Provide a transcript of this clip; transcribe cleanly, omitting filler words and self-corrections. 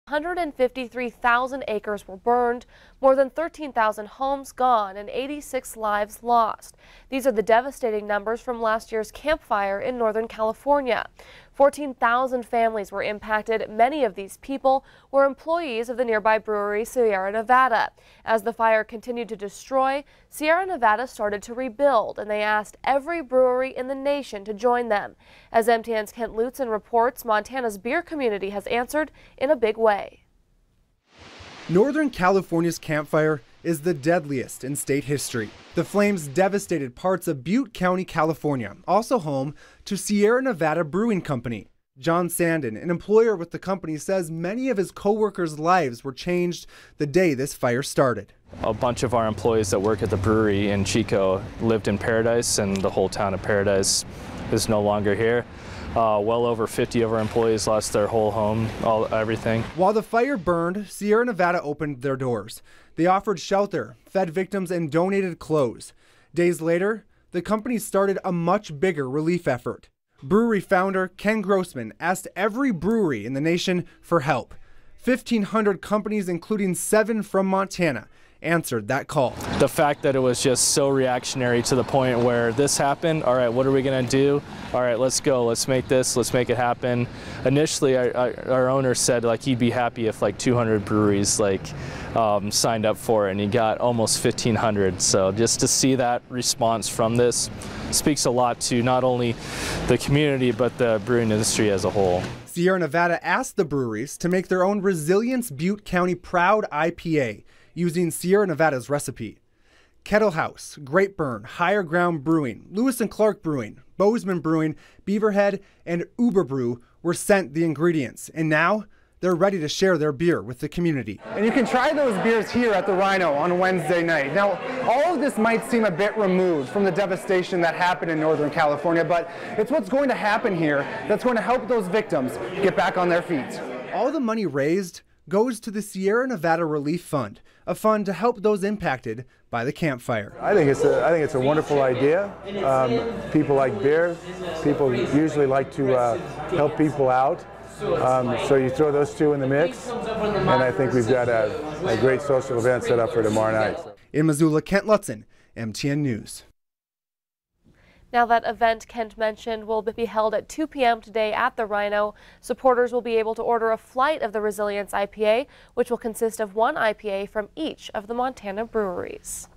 153,000 acres were burned, more than 13,000 homes gone, and 86 lives lost. These are the devastating numbers from last year's Camp Fire in Northern California. 14,000 families were impacted. Many of these people were employees of the nearby brewery Sierra Nevada. As the fire continued to destroy, Sierra Nevada started to rebuild, and they asked every brewery in the nation to join them. As MTN's Kent Lutzen reports, Montana's beer community has answered in a big way. Northern California's Camp Fire is the deadliest in state history. The flames devastated parts of Butte County, California, also home to Sierra Nevada Brewing Company. John Sandin, an employer with the company, says many of his co-workers' lives were changed the day this fire started. A bunch of our employees that work at the brewery in Chico lived in Paradise, and the whole town of Paradise is no longer here. Well over 50 of our employees lost their whole home, everything. While the fire burned, Sierra Nevada opened their doors. They offered shelter, fed victims, and donated clothes. Days later, the company started a much bigger relief effort. Brewery founder Ken Grossman asked every brewery in the nation for help. 1,500 companies, including 7 from Montana, answered that call. The fact that it was just so reactionary to the point where this happened, all right, what are we going to do? All right, let's go, let's make it happen. Initially, our owner said like he'd be happy if like 200 breweries signed up for it, and he got almost 1,500. So just to see that response from this speaks a lot to not only the community, but the brewing industry as a whole. Sierra Nevada asked the breweries to make their own Resilience Butte County Proud IPA, using Sierra Nevada's recipe. Kettle House, Great Burn, Higher Ground Brewing, Lewis and Clark Brewing, Bozeman Brewing, Beaverhead, and Uber Brew were sent the ingredients, and now they're ready to share their beer with the community. And you can try those beers here at the Rhino on Wednesday night. Now, all of this might seem a bit removed from the devastation that happened in Northern California, but it's what's going to happen here that's going to help those victims get back on their feet. All the money raised goes to the Sierra Nevada Relief Fund, a fund to help those impacted by the Camp Fire. I think it's a wonderful idea. People like beer. People usually like to help people out. So you throw those two in the mix, and I think we've got a great social event set up for tomorrow night. In Missoula, Kent Lutzen, MTN News. Now, that event Kent mentioned will be held at 2 p.m. today at the Rhino. Supporters will be able to order a flight of the Resilience IPA, which will consist of one IPA from each of the Montana breweries.